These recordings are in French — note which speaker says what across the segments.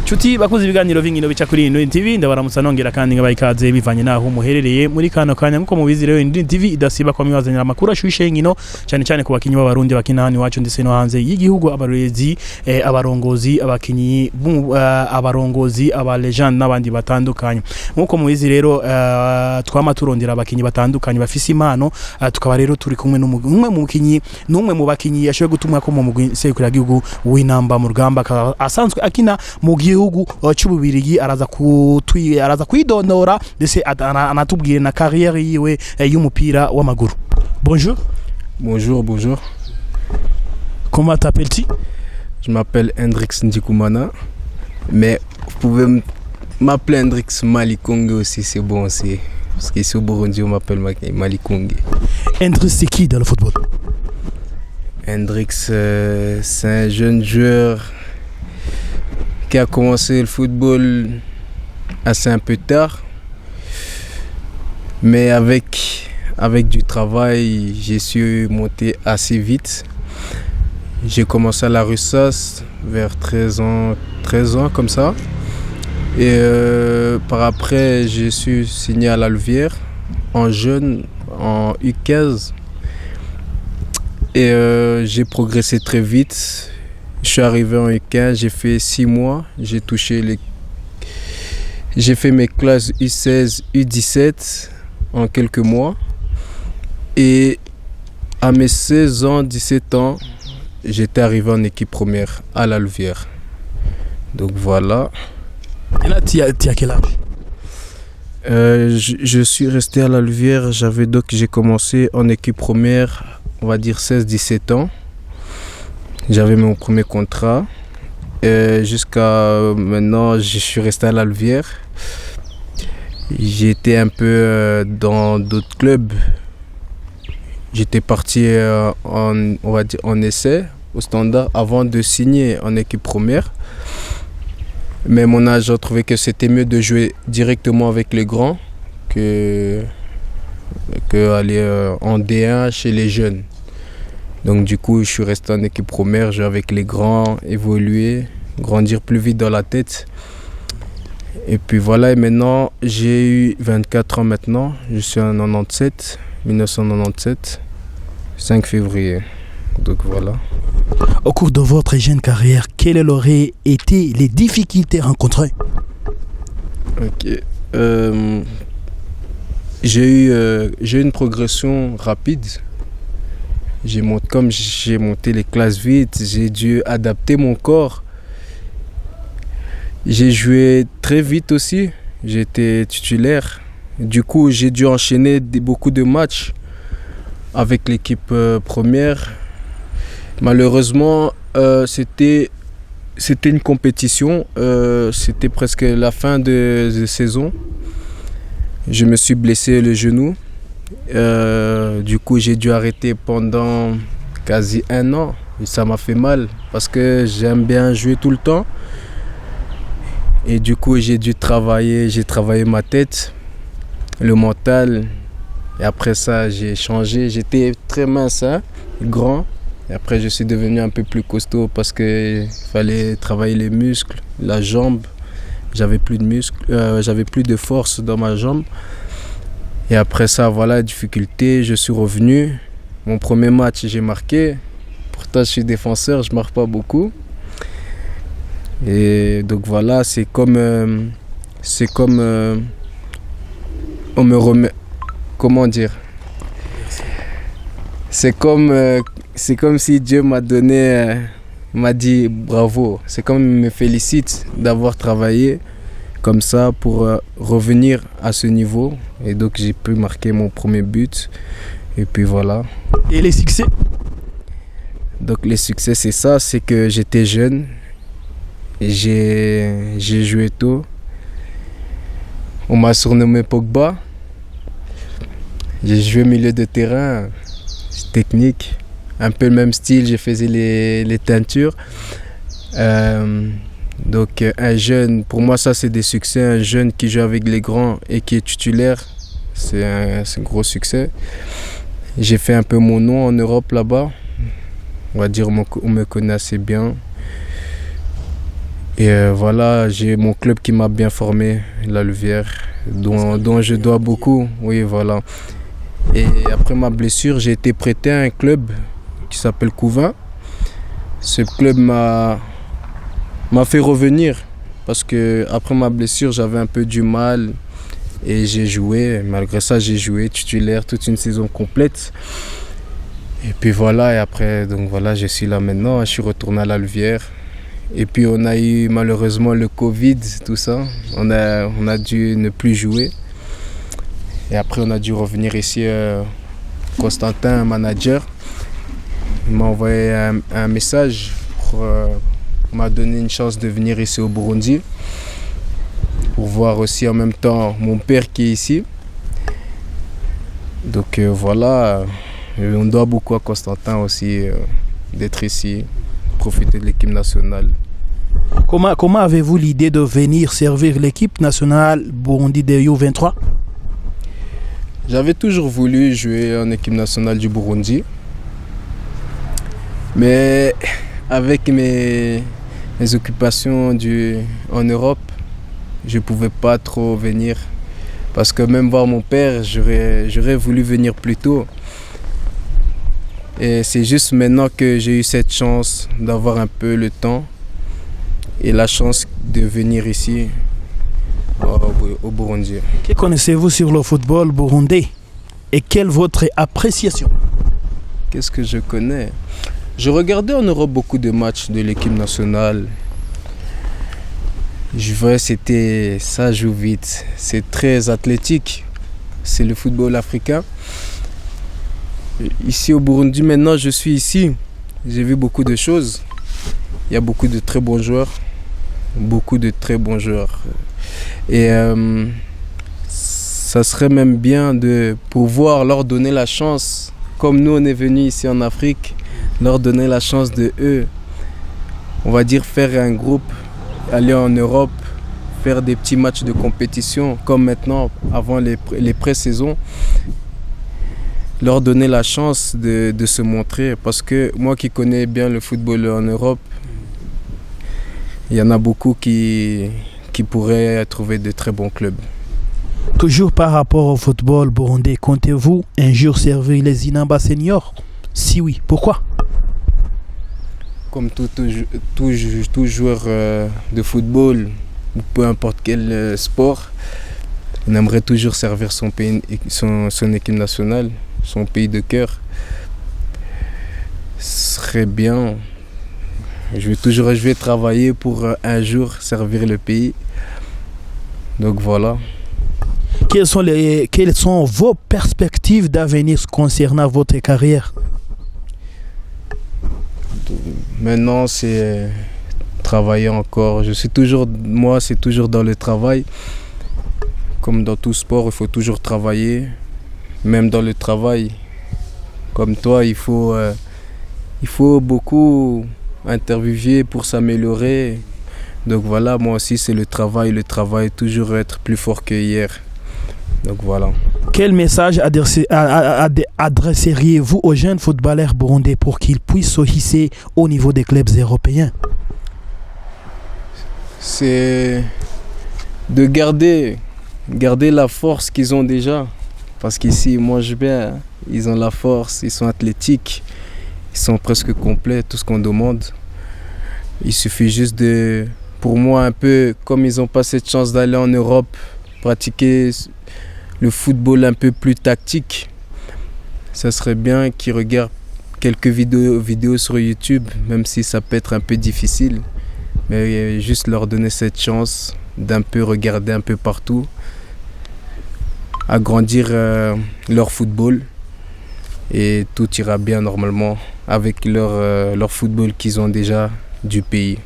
Speaker 1: Chuti bakuzi ibiganiro vingino bica kuri Induni TV ndabaramutsa nongera kandi ngabaye ikaze bivanye naho muherereye muri kano kanya nkuko mubizi rero Induni TV idasiba kwa mibazanira amakuru ashushe ngino cyane ku bakinyi b'abarundi bakina hano iwacu ndetse no hanze y'igihugu abarezi abarongozi abakinyi abarongozi aba legend n'abandi batandukanye nkuko mubizi rero twama turondera abakinyi batandukanye bafise impano tukaba rero turi kumwe n'umwe mu bakinyi n'umwe mu bakinyi yashoboye gutumwa ko mu mugwi sekura gihugu w'inamba mu rugamba asanzwe akina mu gihugu cy'ububirigi araza kwidondora ndetse anatubwire na carrière yiwe y'umupira w'amaguru. Bonjour.
Speaker 2: Bonjour.
Speaker 1: Comment t'appelles-tu?
Speaker 2: Je m'appelle Hendrix Ndikumana, mais vous pouvez m'appeler Hendrix Malikonge aussi, c'est bon aussi. Parce qu'ici au Burundi, on m'appelle Malikonge.
Speaker 1: Hendrix, c'est qui dans le football?
Speaker 2: Hendrix, c'est un jeune joueur qui a commencé le football assez un peu tard, mais avec du travail, j'ai su monter assez vite. J'ai commencé à la Russace vers 13 ans comme ça. Et par après, j'ai su signer à la Louvière en jeune, en U15. Et j'ai progressé très vite. Je suis arrivé en U15, j'ai fait 6 mois, j'ai fait mes classes U16, U17 en quelques mois. Et à mes 16 ans, 17 ans, j'étais arrivé en équipe première à la Louvière. Donc voilà.
Speaker 1: Et là, tu as quel âge?
Speaker 2: Je suis resté à la Louvière, j'ai commencé en équipe première, on va dire 16-17 ans. J'avais mon premier contrat. Jusqu'à maintenant, je suis resté à la Louvière. J'ai été un peu dans d'autres clubs. J'étais parti on va dire en essai au Standard avant de signer en équipe première. Mais mon agent trouvait que c'était mieux de jouer directement avec les grands que aller en D1 chez les jeunes. Donc du coup, je suis resté en équipe première, jouer avec les grands, évoluer, grandir plus vite dans la tête. Et puis voilà, et maintenant, j'ai eu 24 ans maintenant, je suis en 1997, 5 février. Donc voilà.
Speaker 1: Au cours de votre jeune carrière, quelles auraient été les difficultés rencontrées?
Speaker 2: Ok. J'ai eu une progression rapide. Comme j'ai monté les classes vite, j'ai dû adapter mon corps. J'ai joué très vite aussi, j'étais titulaire. Du coup, j'ai dû enchaîner beaucoup de matchs avec l'équipe première. Malheureusement, c'était une compétition, c'était presque la fin de saison. Je me suis blessé le genou. Du coup, j'ai dû arrêter pendant quasi 1 an. Et ça m'a fait mal parce que j'aime bien jouer tout le temps. Et du coup, j'ai travaillé ma tête, le mental. Et après ça, j'ai changé. J'étais très mince, grand. Et après, je suis devenu un peu plus costaud parce qu'il fallait travailler les muscles, la jambe. J'avais plus de force dans ma jambe. Et après ça, voilà, difficulté, je suis revenu. Mon premier match, j'ai marqué. Pourtant, je suis défenseur, je ne marque pas beaucoup. Et donc voilà, c'est comme on me remet, comment dire? C'est comme si Dieu m'a dit bravo. C'est comme il me félicite d'avoir travaillé comme ça pour revenir à ce niveau. Et donc j'ai pu marquer mon premier but. Et puis voilà.
Speaker 1: Et les succès?
Speaker 2: Donc les succès, c'est ça, c'est que j'étais jeune. Et j'ai joué tôt. On m'a surnommé Pogba. J'ai joué milieu de terrain, technique. Un peu le même style, je faisais les teintures. Donc un jeune, pour moi ça c'est des succès, un jeune qui joue avec les grands et qui est titulaire, C'est un gros succès. J'ai fait un peu mon nom en Europe là-bas. On va dire on me connaît assez bien. Et voilà, j'ai mon club qui m'a bien formé, la Louvière, dont je dois beaucoup. Oui, voilà. Et après ma blessure, j'ai été prêté à un club qui s'appelle Couvain. Ce club m'a fait revenir parce que après ma blessure, j'avais un peu du mal et j'ai joué. Malgré ça, j'ai joué titulaire toute une saison complète. Et puis voilà, et après, donc voilà, je suis là maintenant, je suis retourné à la Louvière. Et puis on a eu malheureusement le Covid, tout ça. On a dû ne plus jouer. Et après, on a dû revenir ici. Constantin, un manager, il m'a envoyé un message pour m'a donné une chance de venir ici au Burundi pour voir aussi en même temps mon père qui est ici. Donc voilà, on doit beaucoup à Constantin aussi d'être ici, profiter de l'équipe nationale.
Speaker 1: Comment avez-vous l'idée de venir servir l'équipe nationale Burundi de U23?
Speaker 2: J'avais toujours voulu jouer en équipe nationale du Burundi. Mais avec mes occupations en Europe, je ne pouvais pas trop venir. Parce que même voir mon père, j'aurais voulu venir plus tôt. Et c'est juste maintenant que j'ai eu cette chance d'avoir un peu le temps et la chance de venir ici au Burundi.
Speaker 1: Que connaissez-vous sur le football burundais et quelle est votre appréciation?
Speaker 2: Qu'est-ce que je connais? Je regardais en Europe beaucoup de matchs de l'équipe nationale. Je vois, ça joue vite, c'est très athlétique, c'est le football africain. Ici au Burundi, maintenant je suis ici, j'ai vu beaucoup de choses. Il y a beaucoup de très bons joueurs, Et ça serait même bien de pouvoir leur donner la chance, comme nous on est venus ici en Afrique, leur donner la chance de eux, on va dire faire un groupe, aller en Europe, faire des petits matchs de compétition comme maintenant avant les pré-saisons, leur donner la chance de se montrer parce que moi qui connais bien le football en Europe, il y en a beaucoup qui pourraient trouver de très bons clubs.
Speaker 1: Toujours par rapport au football burundais, comptez-vous un jour servir les Inamba seniors? Si oui, pourquoi?
Speaker 2: Comme tout joueur de football, ou peu importe quel sport, on aimerait toujours servir son pays, son équipe nationale, son pays de cœur. Ce serait bien. Je vais travailler pour un jour servir le pays. Donc voilà.
Speaker 1: Quelles sont vos perspectives d'avenir concernant votre carrière?
Speaker 2: Maintenant, c'est travailler encore. Moi, c'est toujours dans le travail. Comme dans tout sport, il faut toujours travailler. Même dans le travail, comme toi, il faut beaucoup interviewer pour s'améliorer. Donc voilà, moi aussi, c'est le travail, toujours être plus fort que hier. Donc voilà.
Speaker 1: Quel message adresseriez-vous aux jeunes footballeurs burundais pour qu'ils puissent se hisser au niveau des clubs européens?
Speaker 2: C'est de garder la force qu'ils ont déjà. Parce qu'ici, ils mangent bien, ils ont la force, ils sont athlétiques, ils sont presque complets, tout ce qu'on demande. Il suffit juste pour moi, un peu, comme ils n'ont pas cette chance d'aller en Europe, pratiquer le football un peu plus tactique. Ça serait bien qu'ils regardent quelques vidéos sur YouTube, même si ça peut être un peu difficile. Mais juste leur donner cette chance d'un peu regarder un peu partout, agrandir leur football et tout ira bien normalement avec leur football qu'ils ont déjà du pays.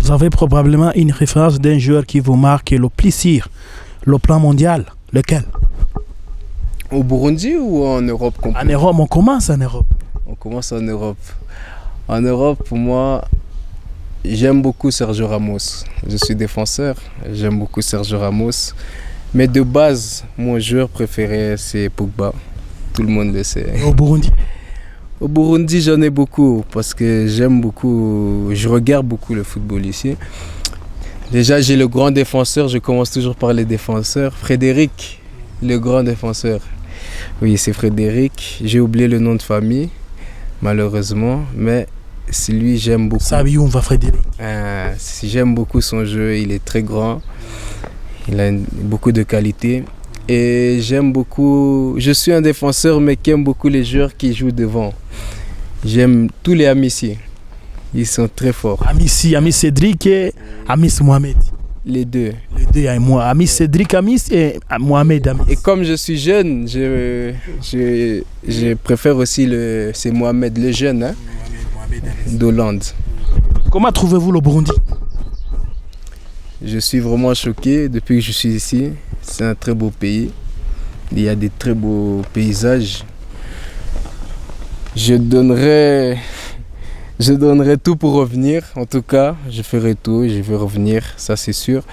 Speaker 1: Vous avez probablement une référence d'un joueur qui vous marque le plus sur le plan mondial. Lequel?
Speaker 2: Au Burundi ou en Europe complète?
Speaker 1: En Europe, on commence en Europe.
Speaker 2: On commence en Europe. En Europe, pour moi, j'aime beaucoup Sergio Ramos. Je suis défenseur, j'aime beaucoup Sergio Ramos. Mais de base, mon joueur préféré, c'est Pogba. Tout le monde le sait.
Speaker 1: Au Burundi?
Speaker 2: Au Burundi, j'en ai beaucoup parce que j'aime beaucoup, je regarde beaucoup le football ici. Déjà, j'ai le grand défenseur, je commence toujours par les défenseurs. Frédéric, le grand défenseur. Oui, c'est Frédéric. J'ai oublié le nom de famille, malheureusement, mais c'est lui, j'aime beaucoup.
Speaker 1: Sabi, on va Frédéric.
Speaker 2: J'aime beaucoup son jeu, il est très grand, il a beaucoup de qualité. Et j'aime beaucoup, je suis un défenseur, mais qui aime beaucoup les joueurs qui jouent devant. J'aime tous les Amissi. Ils sont très forts.
Speaker 1: Amissi, Amis Cédric et Amis Mohamed.
Speaker 2: Les deux.
Speaker 1: Les deux, et moi. Amis Cédric, Amis et Mohamed Amis.
Speaker 2: Et comme je suis jeune, je préfère aussi c'est Mohamed le jeune, hein, d'Hollande.
Speaker 1: Comment trouvez-vous le Burundi?
Speaker 2: Je suis vraiment choqué depuis que je suis ici. C'est un très beau pays. Il y a des très beaux paysages. Je donnerais tout pour revenir. En tout cas, je ferai tout. Je vais revenir, ça c'est sûr.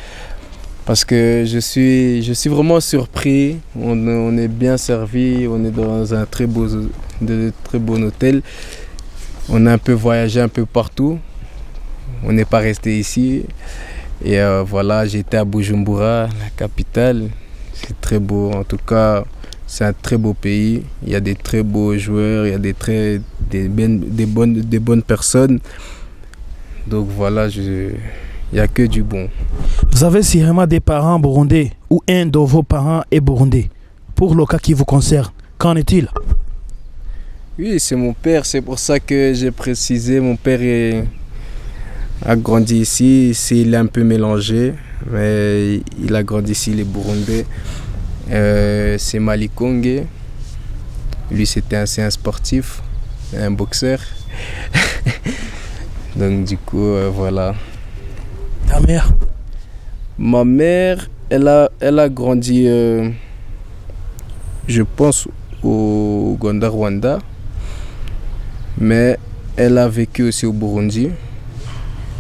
Speaker 2: Parce que je suis vraiment surpris. On est bien servi. On est dans un très beau hôtel. On a un peu voyagé un peu partout. On n'est pas resté ici. Et voilà, j'étais à Bujumbura, la capitale. C'est très beau. En tout cas, c'est un très beau pays. Il y a des très beaux joueurs, il y a des bonnes personnes. Donc voilà, il n'y a que du bon.
Speaker 1: Vous avez sûrement des parents burundais ou un de vos parents est burundais. Pour le cas qui vous concerne, qu'en est-il?
Speaker 2: Oui, c'est mon père. C'est pour ça que j'ai précisé. Mon père a grandi ici. Il est un peu mélangé, mais il a grandi ici, les Burundais. C'est Malikonge. Lui, c'était un sportif, un boxeur. Donc, du coup, voilà.
Speaker 1: Ta mère?
Speaker 2: Ma mère, elle a grandi, je pense, au Ouganda, Rwanda. Mais elle a vécu aussi au Burundi.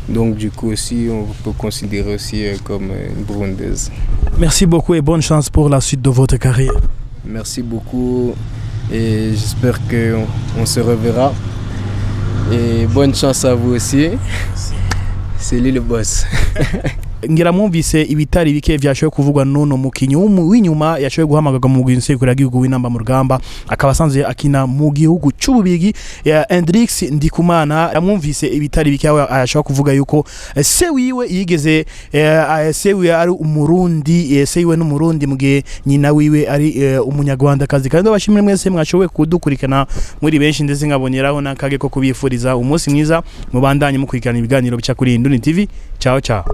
Speaker 2: Donc du coup aussi, on peut considérer aussi comme une Burundaise.
Speaker 1: Merci beaucoup et bonne chance pour la suite de votre carrière.
Speaker 2: Merci beaucoup et j'espère qu'on se reverra. Et bonne chance à vous aussi. C'est lui le boss.
Speaker 1: ngira mwumvise ibitari bike byashoye kuvugwa nono mukinyi w'inyuma yashoye guhamagaga mu gwinse kuri gihugu w'inamba mu rugamba akaba sanze akina mu gihugu cy'ububigi ya Hendrix Ndikumana. Yamwumvise ibitari bike ayashoye kuvuga yuko se wiwe yigeze se wiwe ari umurundi, se wiwe n'umurundi mugihe nyina wiwe ari umunyarwanda kazi. Kandi abashimire mwese mwashowe kudukurikana muri benshi ndetse nkaboneraho nakage ko kubifuriza umunsi mwiza mubandanye mukurikirana ibiganiro bica kuri Indundi TV. Ciao ciao.